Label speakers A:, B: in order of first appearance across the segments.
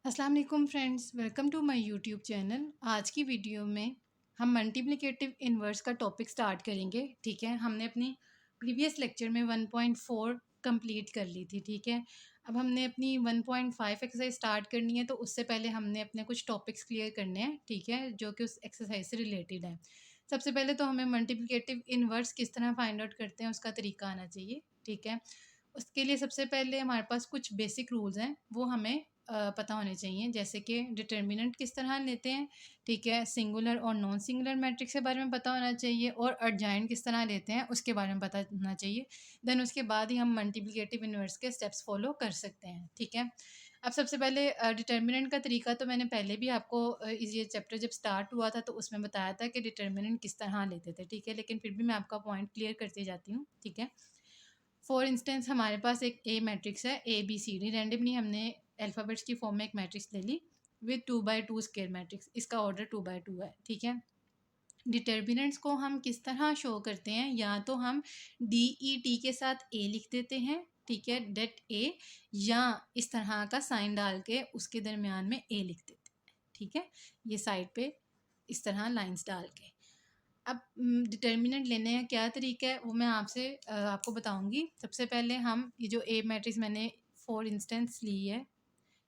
A: अस्सलाम वालेकुम friends, welcome to my YouTube channel. आज की वीडियो में हम मल्टीप्लिकेटिव इन्वर्स का टॉपिक स्टार्ट करेंगे। ठीक है, हमने अपनी प्रीवियस लेक्चर में 1.4 कंप्लीट कर ली थी। ठीक है, अब हमने अपनी 1.5 एक्सरसाइज स्टार्ट करनी है, तो उससे पहले हमने अपने कुछ टॉपिक्स क्लियर करने हैं। ठीक है, जो कि उस एक्सरसाइज से रिलेटेड है। सबसे पहले तो हमें मल्टीप्लिकेटिव इन्वर्स किस तरह फाइंड आउट करते हैं उसका तरीका आना चाहिए। ठीक है, उसके लिए सबसे पहले हमारे पास कुछ बेसिक रूल्स हैं, वो हमें पता होने चाहिए। जैसे कि डिटर्मिनेंट किस तरह लेते हैं, ठीक है, सिंगुलर और नॉन सिंगुलर मैट्रिक्स के बारे में पता होना चाहिए, और एडजॉइंट किस तरह लेते हैं उसके बारे में पता होना चाहिए। देन उसके बाद ही हम मल्टीप्लिकेटिव इन्वर्स के स्टेप्स फॉलो कर सकते हैं। ठीक है, अब सबसे पहले डिटर्मिनेंट का तरीका तो मैंने पहले भी आपको ये चैप्टर जब स्टार्ट हुआ था तो उसमें बताया था कि डिटर्मिनेंट किस तरह लेते थे। ठीक है, लेकिन फिर भी मैं आपका पॉइंट क्लियर करती जाती हूँ। ठीक है, फॉर इंस्टेंस हमारे पास एक ए मैट्रिक्स है, A B C D, randomly हमने अल्फ़ाबेट्स की फॉर्म में एक मैट्रिक्स ले ली विद 2 बाई 2 स्क्वायर मैट्रिक्स। इसका ऑर्डर 2 बाई 2 है। ठीक है, डिटर्मिनेंट्स को हम किस तरह शो करते हैं, या तो हम डी ई टी के साथ ए लिख देते हैं, ठीक है, डेट ए, या इस तरह का साइन डाल के उसके दरमियान में ए लिख देते हैं। ठीक है, ये साइड पे इस तरह लाइंस डाल के। अब डिटर्मिनेंट लेने का क्या तरीका है वो मैं आपको बताऊंगी। सबसे पहले हम ये जो ए मैट्रिक्स मैंने फॉर इंस्टेंस ली है,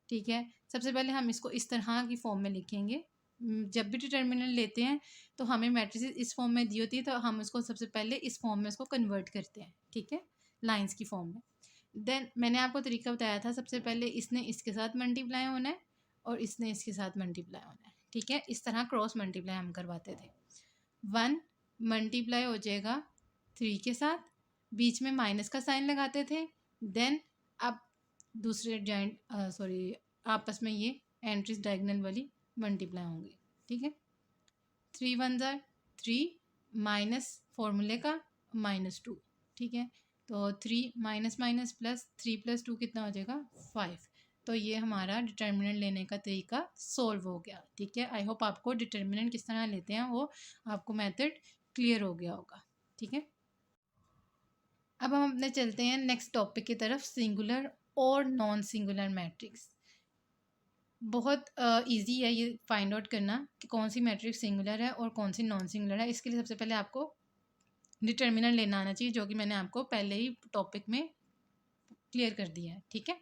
A: ठीक है, सबसे पहले हम इसको इस तरह की फॉर्म में लिखेंगे। जब भी डिटर्मिनेंट लेते हैं तो हमें मैट्रिसेस इस फॉर्म में दी होती है, तो हम उसको सबसे पहले इस फॉर्म में उसको कन्वर्ट करते हैं। ठीक है, लाइंस की फॉर्म में। देन मैंने आपको तरीका बताया था, सबसे पहले इसने इसके साथ मल्टीप्लाई होना है और इसने इसके साथ मल्टीप्लाई होना है। ठीक है, इस तरह क्रॉस मल्टीप्लाई हम करवाते थे। 1 मल्टीप्लाई हो जाएगा 3 के साथ, बीच में माइनस का साइन लगाते थे। देन अब दूसरे जॉइंट आपस में ये एंट्रीज डायगोनल वाली मल्टीप्लाई होंगी। ठीक है, 3 1 3 माइनस फॉर्मूले का -2। ठीक है, तो 3 माइनस माइनस प्लस 3 + 2 कितना हो जाएगा 5। तो ये हमारा डिटर्मिनेंट लेने का तरीका सोल्व हो गया। ठीक है, आई होप आपको डिटर्मिनेंट किस तरह लेते हैं वो आपको मेथड क्लियर हो गया होगा। ठीक है, अब हम अपने चलते हैं नेक्स्ट टॉपिक की तरफ, सिंगुलर और नॉन सिंगुलर मैट्रिक्स। बहुत इजी है ये फाइंड आउट करना कि कौन सी मैट्रिक्स सिंगुलर है और कौन सी नॉन सिंगुलर है। इसके लिए सबसे पहले आपको डिटर्मिनेंट लेना आना चाहिए, जो कि मैंने आपको पहले ही टॉपिक में क्लियर कर दिया है। ठीक है,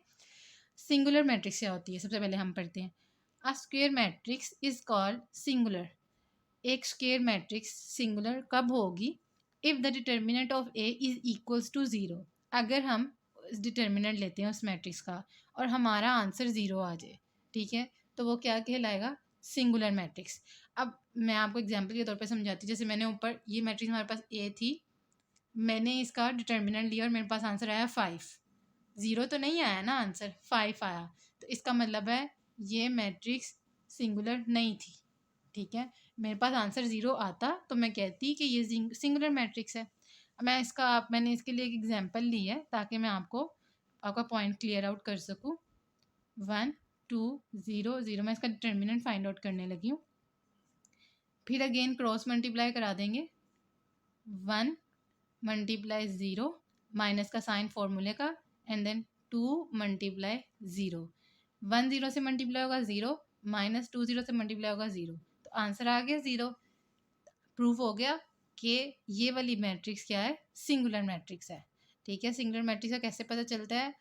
A: सिंगुलर मैट्रिक्स क्या होती है सबसे पहले हम पढ़ते हैं। A square matrix is called singular. एक स्क्वायर मैट्रिक्स सिंगुलर कब होगी? If the determinant of A is equals to zero. अगर हम डिटर्मिनेंट लेते हैं उस मैट्रिक्स का और हमारा आंसर ज़ीरो आ जाए, ठीक है, तो वो क्या कहलाएगा? Singular matrix. अब मैं आपको एग्जांपल के तौर पे समझाती हूँ। जैसे मैंने ऊपर ये मैट्रिक्स हमारे पास ए थी, मैंने इसका डिटर्मिनेंट लिया और मेरे पास आंसर आया 5। ज़ीरो तो नहीं आया ना, आंसर 5 आया। तो इसका मतलब है ये मैट्रिक्स सिंगुलर नहीं थी। ठीक है, मेरे पास आंसर ज़ीरो आता तो मैं कहती कि ये सिंगुलर मैट्रिक्स है। मैंने इसके लिए एक एग्जांपल ली है ताकि मैं आपका पॉइंट क्लियर आउट कर सकूं। 1 2 0 0 मैं इसका डिटर्मिनेंट फाइंड आउट करने लगी हूँ। फिर अगेन क्रॉस मल्टीप्लाई करा देंगे। 1 मल्टीप्लाई 0, माइनस का साइन फॉर्मूले का, एंड देन 2 मल्टीप्लाई 0। 1 0 से मल्टीप्लाई होगा 0, -2 0 से मल्टीप्लाई होगा 0, तो आंसर आ गया 0। प्रूफ हो गया कि ये वाली मैट्रिक्स क्या है? सिंगुलर मैट्रिक्स है। ठीक है, सिंगुलर मैट्रिक्स का कैसे पता चलता है?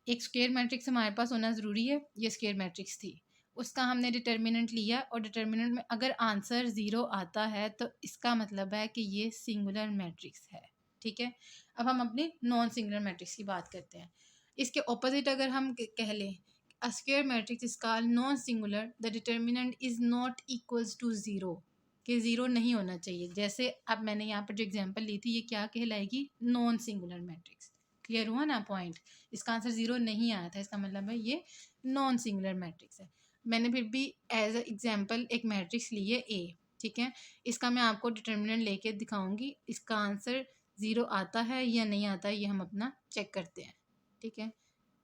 A: एक स्क्वायर मैट्रिक्स हमारे पास होना ज़रूरी है। ये स्क्वायर मैट्रिक्स थी, उसका हमने डिटर्मिनेंट लिया और डिटर्मिनेंट में अगर आंसर ज़ीरो आता है तो इसका मतलब है कि ये सिंगुलर मैट्रिक्स है। ठीक है, अब हम अपनी नॉन सिंगुलर मैट्रिक्स की बात करते हैं। इसके ऑपोजिट अगर हम कह लें, a square matrix is called non singular, the determinant is not equals to zero, कि ज़ीरो नहीं होना चाहिए। जैसे अब मैंने यहाँ पर जो एग्जांपल ली थी, ये क्या कहलाएगी? Non singular matrix. क्लियर हुआ ना पॉइंट? इसका आंसर ज़ीरो नहीं आया था, इसका मतलब है ये नॉन सिंगुलर मैट्रिक्स है। मैंने फिर भी एज अ एग्जांपल एक मैट्रिक्स ली है ए। ठीक है, इसका मैं आपको डिटर्मिनेंट लेके दिखाऊंगी, इसका आंसर ज़ीरो आता है या नहीं आता है, ये हम अपना चेक करते हैं। ठीक है,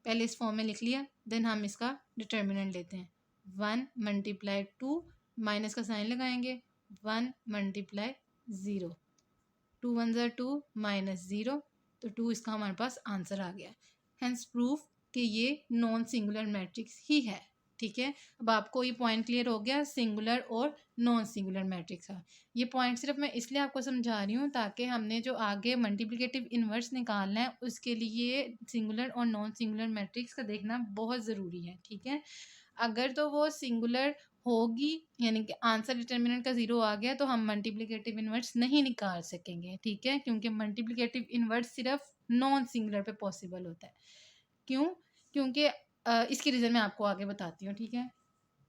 A: पहले इस फॉर्म में लिख लिया, देन हम इसका डिटर्मिनेंट लेते हैं। 1 मल्टीप्लाई 2, माइनस का साइन लगाएंगे, 1 मल्टीप्लाई 0, 2 1 ज़ा 2 -0, तो 2 इसका हमारे पास आंसर आ गया। हेंस प्रूफ कि ये नॉन सिंगुलर मैट्रिक्स ही है। ठीक है। अब आपको ये पॉइंट क्लियर हो गया सिंगुलर और नॉन सिंगुलर मैट्रिक्स का। ये पॉइंट सिर्फ मैं इसलिए आपको समझा रही हूँ ताकि हमने जो आगे मल्टीप्लिकेटिव इन्वर्स निकालना है उसके लिए सिंगुलर और नॉन सिंगुलर मैट्रिक्स का देखना बहुत ज़रूरी है, ठीक है। अगर तो वो सिंगुलर होगी यानी कि आंसर डिटर्मिनेंट का 0 आ गया तो हम मल्टीप्लिकेटिव इन्वर्स नहीं निकाल सकेंगे, ठीक है, क्योंकि मल्टीप्लिकेटिव इन्वर्स सिर्फ नॉन सिंगुलर पे पॉसिबल होता है। क्यों? क्योंकि इसकी रीज़न मैं आपको आगे बताती हूँ, ठीक है।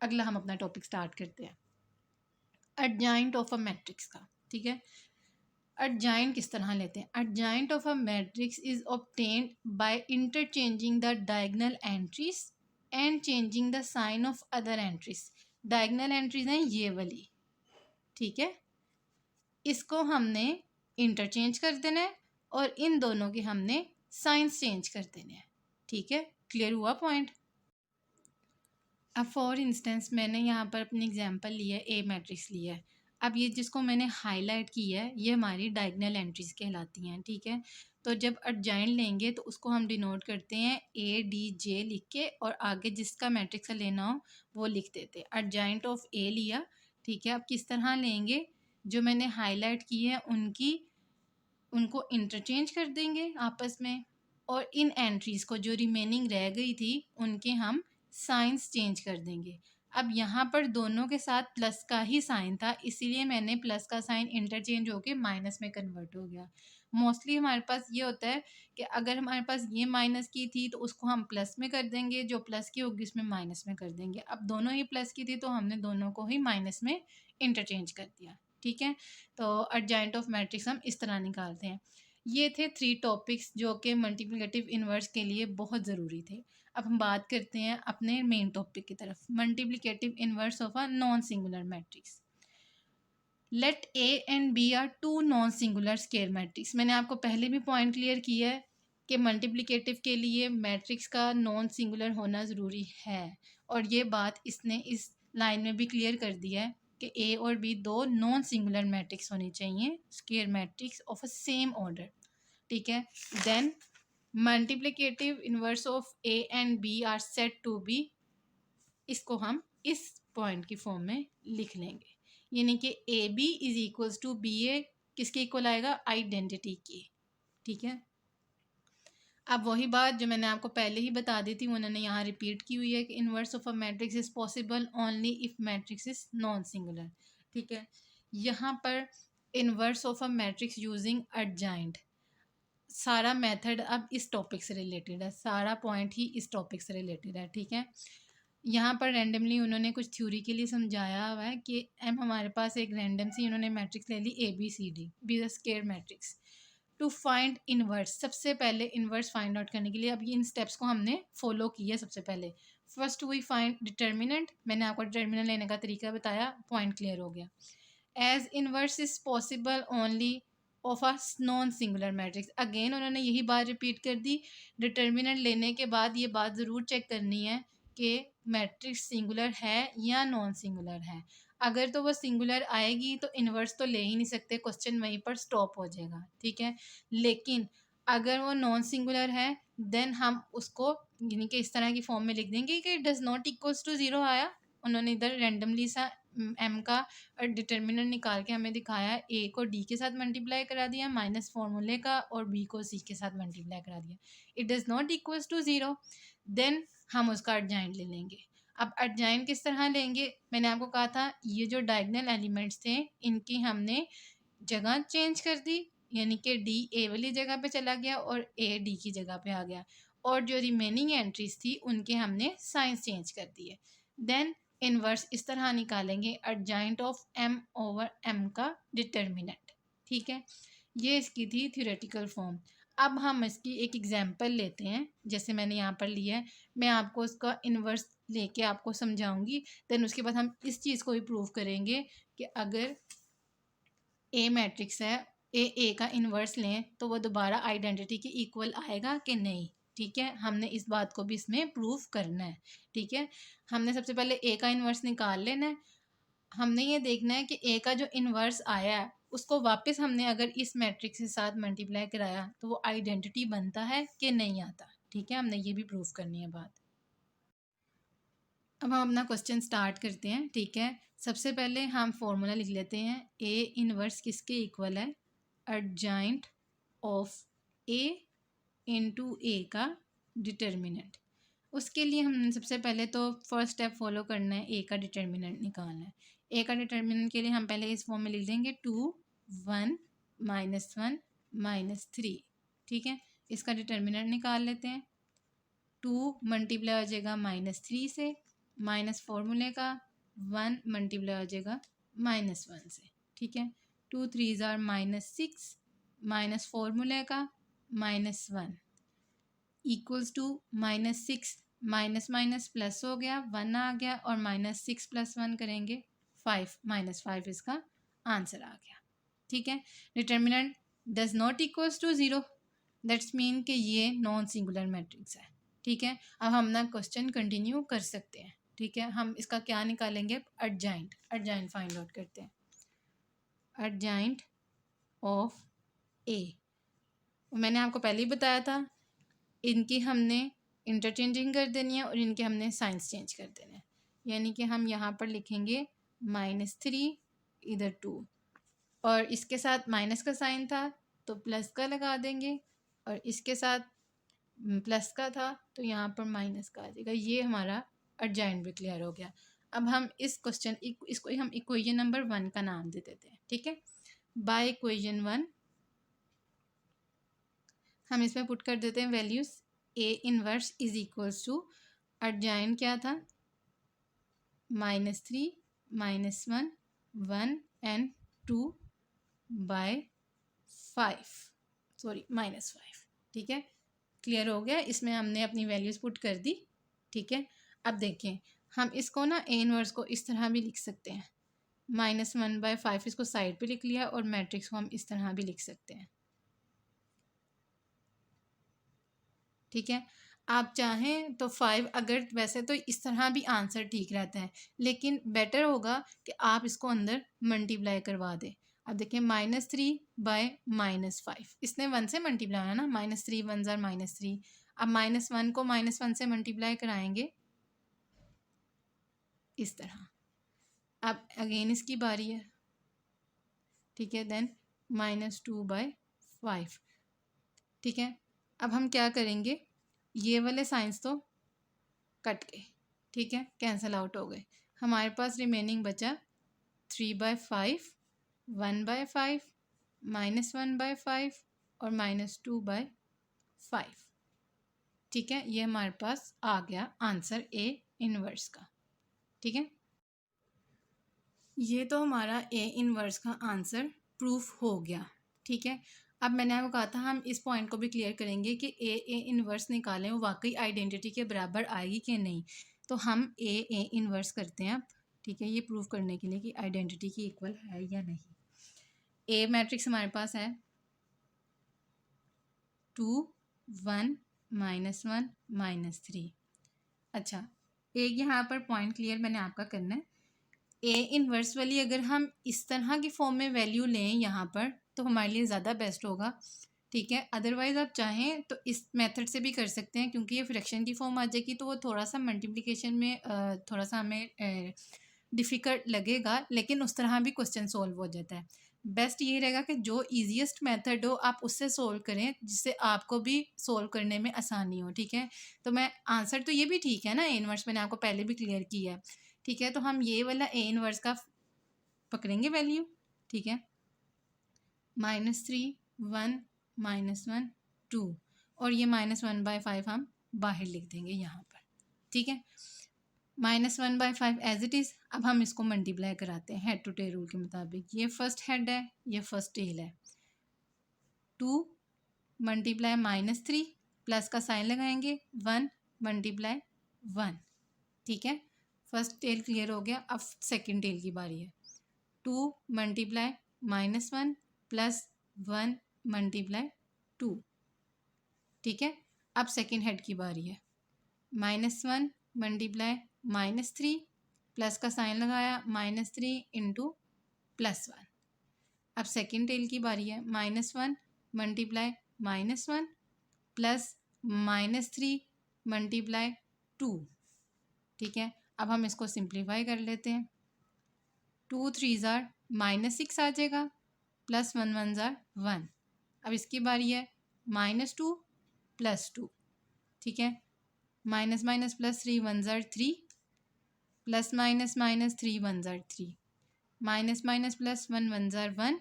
A: अगला हम अपना टॉपिक स्टार्ट करते हैं एडजॉइंट ऑफ अ मैट्रिक्स का, ठीक है। एडजॉइंट किस तरह लेते हैं? Adjoint of a matrix is obtained by interchanging the diagonal entries and changing the sign of other entries. Diagonal entries हैं ये वाली, ठीक है। इसको हमने इंटरचेंज कर देना है और इन दोनों के हमने साइंस चेंज कर देने हैं, ठीक है। क्लियर हुआ पॉइंट? अब फॉर इंस्टेंस मैंने यहाँ पर अपनी एग्जांपल लिया है, ए मैट्रिक्स लिया है। अब ये जिसको मैंने हाईलाइट किया है ये हमारी डायगोनल एंट्रीज कहलाती हैं, ठीक है। तो जब एडजॉइंट लेंगे तो उसको हम डिनोट करते हैं ए डी जे लिख के और आगे जिसका मैट्रिक्स का लेना हो वो लिख देते हैं। एडजॉइंट ऑफ ए लिया, ठीक है। अब किस तरह लेंगे? जो मैंने हाईलाइट की है उनको इंटरचेंज कर देंगे आपस में और इन एंट्रीज़ को जो रिमेनिंग रह गई थी उनके हम साइंस चेंज कर देंगे। अब यहाँ पर दोनों के साथ प्लस का ही साइन था इसीलिए मैंने प्लस का साइन इंटरचेंज होके माइनस में कन्वर्ट हो गया। मोस्टली हमारे पास ये होता है कि अगर हमारे पास ये माइनस की थी तो उसको हम प्लस में कर देंगे, जो प्लस की होगी उसमें माइनस में कर देंगे। अब दोनों ही प्लस की थी तो हमने दोनों को ही माइनस में इंटरचेंज कर दिया, ठीक है। तो एडजॉइंट ऑफ मैट्रिक्स हम इस तरह निकालते हैं। ये थे 3 टॉपिक्स जो कि मल्टीप्लिकेटिव इन्वर्स के लिए बहुत ज़रूरी थे। अब हम बात करते हैं अपने मेन टॉपिक की तरफ, multiplicative inverse of a non singular matrix. Let A and B are two non singular square matrix. मैंने आपको पहले भी पॉइंट क्लियर किया है कि मल्टीप्लिकेटिव के लिए मैट्रिक्स का नॉन सिंगुलर होना ज़रूरी है और ये बात इसने इस लाइन में भी क्लियर कर दिया है कि ए और बी दो नॉन सिंगुलर मैट्रिक्स होनी चाहिए, square matrix of a same order, ठीक है। Then multiplicative inverse of A and B are said to be, इसको हम इस पॉइंट की फॉर्म में लिख लेंगे, यानी कि A B is equals to B A किसके इक्वल आएगा? आइडेंटिटी की, ठीक है। अब वही बात जो मैंने आपको पहले ही बता दी थी उन्होंने यहाँ रिपीट की हुई है कि inverse of a matrix is possible only if matrix is non singular, ठीक है। यहाँ पर inverse of a matrix using adjoint, सारा मेथड अब इस टॉपिक से रिलेटेड है, सारा पॉइंट ही इस टॉपिक से रिलेटेड है, ठीक है। यहाँ पर रैंडमली उन्होंने कुछ थ्योरी के लिए समझाया हुआ है कि एम हमारे पास एक रैंडम सी उन्होंने मैट्रिक्स ले ली A B C D B the square matrix to find inverse. सबसे पहले इन्वर्स फाइंड आउट करने के लिए अब इन स्टेप्स को हमने फॉलो किया। सबसे पहले फर्स्ट वी फाइंड डिटर्मिनेंट, मैंने आपको डिटर्मिनेंट लेने का तरीका बताया, पॉइंट क्लियर हो गया। As inverse is possible only of a non singular matrix, again उन्होंने यही बात रिपीट कर दी। डिटर्मिनेंट लेने के बाद ये बात ज़रूर चेक करनी है कि मैट्रिक्स सिंगुलर है या नॉन सिंगुलर है। अगर तो वो सिंगुलर आएगी तो इन्वर्स तो ले ही नहीं सकते, क्वेश्चन वहीं पर स्टॉप हो जाएगा, ठीक है। लेकिन अगर वो नॉन सिंगुलर है देन हम उसको यानी कि इस तरह की फॉर्म में लिख देंगे कि does not equals to zero आया। उन्होंने इधर रैंडमली सा एम का डिटर्मिनेंट निकाल के हमें दिखाया, ए को डी के साथ मल्टीप्लाई करा दिया माइनस फॉर्मूले का और बी को सी के साथ मल्टीप्लाई करा दिया, it does not equals to zero. Then हम उसका एडजॉइंट ले लेंगे। अब एडजॉइंट किस तरह लेंगे? मैंने आपको कहा था ये जो डायगोनल एलिमेंट्स थे इनकी हमने जगह चेंज कर दी, यानी कि डी ए वाली जगह पे चला गया और ए डी की जगह पे आ गया और जो रिमेनिंग एंट्रीज थी उनके हमने साइंस चेंज कर दिए। देन इन्वर्स इस तरह निकालेंगे adjoint of M over M का डिटर्मिनेंट, ठीक है। ये इसकी थी थ्योरेटिकल फॉर्म। अब हम इसकी एक एग्जांपल लेते हैं, जैसे मैंने यहाँ पर लिया है, मैं आपको इसका इन्वर्स लेके आपको समझाऊंगी। देन उसके बाद हम इस चीज़ को भी प्रूव करेंगे कि अगर ए मैट्रिक्स है, ए का इन्वर्स लें तो वो दोबारा आइडेंटिटी के इक्वल आएगा कि नहीं, ठीक है। हमने इस बात को भी इसमें प्रूव करना है, ठीक है। हमने सबसे पहले ए का इन्वर्स निकाल लेना है। हमने ये देखना है कि ए का जो इन्वर्स आया है उसको वापस हमने अगर इस मैट्रिक्स के साथ मल्टीप्लाई कराया तो वो आइडेंटिटी बनता है कि नहीं आता, ठीक है। हमने ये भी प्रूव करनी है बात। अब हम अपना क्वेश्चन स्टार्ट करते हैं, ठीक है। सबसे पहले हम फॉर्मूला लिख लेते हैं, ए इनवर्स किसके इक्वल है, एडजॉइंट ऑफ ए इनटू ए का डिटर्मिनेंट। उसके लिए हम सबसे पहले तो फर्स्ट स्टेप फॉलो करना है, ए का डिटर्मिनेंट निकालना है। ए का डिटर्मिनेंट के लिए हम पहले इस फॉर्म में लिख देंगे 2 1 -1 -3, ठीक है। इसका डिटर्मिनेंट निकाल लेते हैं। 2 मल्टीप्लाई हो जाएगा -3 से, माइनस फॉर्मूले का 1 मल्टीप्लाई हो जाएगा -1 से, ठीक है। 2 3 ज़ार -6 माइनस फॉर्मूले का -1 equals to -6 minus minus plus हो गया, 1 आ गया और -6 + 1 करेंगे 5, -5 इसका आंसर आ गया, ठीक है। Determinant does not equals to 0, that's mean कि ये नॉन सिंगुलर मैट्रिक्स है, ठीक है। अब हम ना क्वेश्चन कंटिन्यू कर सकते हैं, ठीक है। हम इसका क्या निकालेंगे, एडजॉइंट फाइंड आउट करते हैं। एडजॉइंट ऑफ ए, मैंने आपको पहले ही बताया था, इनकी हमने इंटरचेंजिंग कर देनी है और इनके हमने साइंस चेंज कर देने हैं। यानी कि हम यहाँ पर लिखेंगे -3 इधर 2, और इसके साथ माइनस का साइन था तो प्लस का लगा देंगे, और इसके साथ प्लस का था तो यहाँ पर माइनस का आ जाएगा। ये हमारा एडजॉइंट भी क्लियर हो गया। अब हम इस क्वेश्चन इसको हम इक्वेशन नंबर 1 का नाम दे देते हैं, ठीक है। बाय इक्वेशन 1 हम इसमें पुट कर देते हैं values, A inverse is equals to adjoint क्या था, -3 -1 1 एंड 2 बाय 5, सॉरी -5, ठीक है। क्लियर हो गया, इसमें हमने अपनी वैल्यूज पुट कर दी, ठीक है। अब देखें, हम इसको ना ए इनवर्स को इस तरह भी लिख सकते हैं, -1/5 इसको साइड पे लिख लिया, और मैट्रिक्स को हम इस तरह भी लिख सकते हैं, ठीक है। आप चाहें तो 5, अगर वैसे तो इस तरह भी आंसर ठीक रहता है, लेकिन बेटर होगा कि आप इसको अंदर मल्टीप्लाई करवा दें। अब देखिए -3 बाय -5, इसने 1 से मल्टीप्लाई है ना, -3 1 ज़ार -3। अब -1 को -1 से मल्टीप्लाई कराएंगे इस तरह। अब अगेन इसकी बारी है, ठीक है। देन -2/5, ठीक है। अब हम क्या करेंगे, ये वाले साइंस तो कट गए, ठीक है, कैंसिल आउट हो गए। हमारे पास रिमेनिंग बचा 3/5 1/5 -1/5 और -2/5, ठीक है। ये हमारे पास आ गया आंसर ए इनवर्स का, ठीक है। ये तो हमारा ए इनवर्स का आंसर प्रूफ हो गया, ठीक है। अब मैंने आपको कहा था हम इस पॉइंट को भी क्लियर करेंगे कि ए इनवर्स निकालें वो वाकई आइडेंटिटी के बराबर आएगी कि नहीं। तो हम ए इनवर्स करते हैं अब, ठीक है, ये प्रूफ करने के लिए कि आइडेंटिटी की इक्वल है या नहीं। ए मैट्रिक्स हमारे पास है 2 1 -1 -3। अच्छा, एक यहाँ पर पॉइंट क्लियर मैंने आपका करना है, ए इनवर्स वाली अगर हम इस तरह की फॉर्म में वैल्यू लें यहाँ पर तो हमारे लिए ज़्यादा बेस्ट होगा, ठीक है। अदरवाइज़ आप चाहें तो इस मेथड से भी कर सकते हैं, क्योंकि ये फ्रैक्शन की फॉर्म आ जाएगी तो वो थोड़ा सा मल्टीप्लिकेशन में थोड़ा सा हमें डिफ़िकल्ट लगेगा, लेकिन उस तरह भी क्वेश्चन सॉल्व हो जाता है। बेस्ट ये रहेगा कि जो ईजीएस्ट मेथड हो आप उससे सोल्व करें, जिससे आपको भी सोल्व करने में आसानी हो, ठीक है। तो मैं आंसर तो ये भी ठीक है ना, ए इनवर्स मैंने आपको पहले भी क्लियर किया है, ठीक है। तो हम ये वाला ए इनवर्स का पकड़ेंगे वैल्यू, ठीक है। -3 1 -1 2, और ये -1/5 हम बाहर लिख देंगे यहाँ पर, ठीक है। -1/5 एज इट इज़। अब हम इसको मल्टीप्लाई कराते हैं हेड टू टेल रूल के मुताबिक। ये फर्स्ट हेड है, ये फर्स्ट टेल है। 2 मल्टीप्लाई -3 प्लस का साइन लगाएंगे, 1 मल्टीप्लाई 1, ठीक है। फर्स्ट टेल क्लियर हो गया। अब सेकंड टेल की बारी है। 2 मल्टीप्लाई -1 प्लस 1 मल्टीप्लाई 2, ठीक है। अब सेकंड हेड की बारी है। -1 मल्टीप्लाई -3 प्लस का साइन लगाया, -3 इंटू +1। अब सेकंड टेल की बारी है। -1 मल्टीप्लाई -1 प्लस -3 मल्टीप्लाई 2, ठीक है। अब हम इसको सिंप्लीफाई कर लेते हैं। 2 3 ज़ार -6 आ जाएगा, प्लस 1 1 ज़ार 1। अब इसकी बारी है -2 + 2, ठीक है। माइनस माइनस प्लस 3 1 ज़ार 3, प्लस माइनस माइनस 3 1 ज़ार 3, माइनस माइनस प्लस 1 1 ज़ार 1,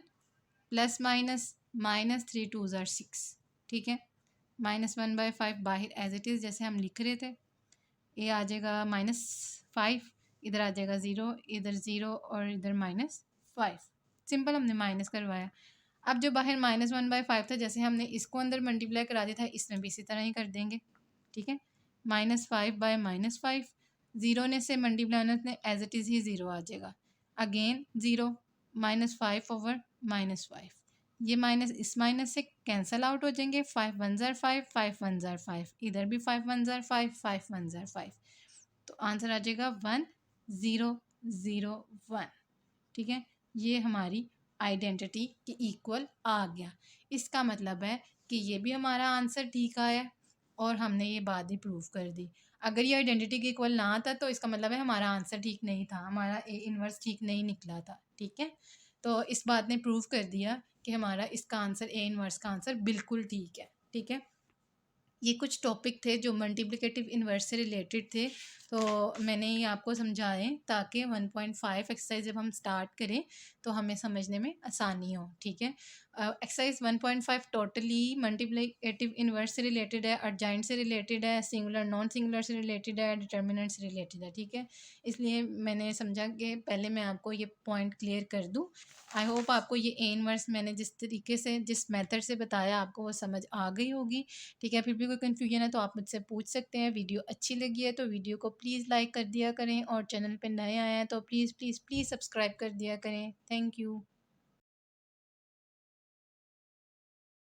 A: प्लस माइनस माइनस 3 2 ज़ार 6, ठीक है। -1/5 बाहर एज इट इज़ जैसे हम लिख रहे थे, ये आ जाएगा -5, इधर आ जाएगा 0, इधर 0 और इधर -5। सिंपल हमने माइनस करवाया। अब जो बाहर -1/5 था, जैसे हमने इसको अंदर मल्टीप्लाई करा दिया था, इसमें भी इसी तरह ही कर देंगे, ठीक है। -5/-5, 0 ने से मल्टीप्लाई होने एज इट इज़ ही 0 आ जाएगा। अगेन 0, -5/-5, ये माइनस इस माइनस से कैंसल आउट हो जाएंगे। 5 1 ज़ार 5, 5 1 ज़ार 5, इधर भी 5 1 ज़ार 5, 5 1 ज़ार 5, तो आंसर आ जाएगा 1 0 0 1, ठीक है। ये हमारी आइडेंटिटी के इक्वल आ गया। इसका मतलब है कि ये भी हमारा आंसर ठीक आया और हमने ये बात ही प्रूव कर दी। अगर ये आइडेंटिटी के इक्वल ना आता तो इसका मतलब है हमारा आंसर ठीक नहीं था, हमारा ए इन्वर्स ठीक नहीं निकला था, ठीक है। तो इस बात ने प्रूव कर दिया कि हमारा इसका आंसर ए इन्वर्स का आंसर बिल्कुल ठीक है, ठीक है। ये कुछ टॉपिक थे जो मल्टीप्लिकेटिव इन्वर्स से रिलेटेड थे, तो मैंने ये आपको समझाएं ताकि 1.5 एक्सरसाइज जब हम स्टार्ट करें तो हमें समझने में आसानी हो, ठीक है। एक्सरसाइज 1.5 टोटली मल्टीप्लिकेटिव इन्वर्स से रिलेटेड है, अर्जाइंट से रिलेटेड है, सिंगुलर नॉन सिंगुलर से रिलेटेड है, डिटर्मिनेंट से रिलेटेड है, ठीक है। इसलिए मैंने समझा कि पहले मैं आपको ये पॉइंट क्लियर कर दूँ। आई होप आपको ये ए इन्वर्स मैंने जिस तरीके से जिस मेथड से बताया आपको वो समझ आ गई होगी, ठीक है। फिर भी कोई कन्फ्यूजन है तो आप मुझसे पूछ सकते हैं। वीडियो अच्छी लगी है तो वीडियो को प्लीज़ लाइक कर दिया करें और चैनल पे नए आए हैं तो प्लीज़ प्लीज़ प्लीज़ सब्सक्राइब कर दिया करें। Thank you.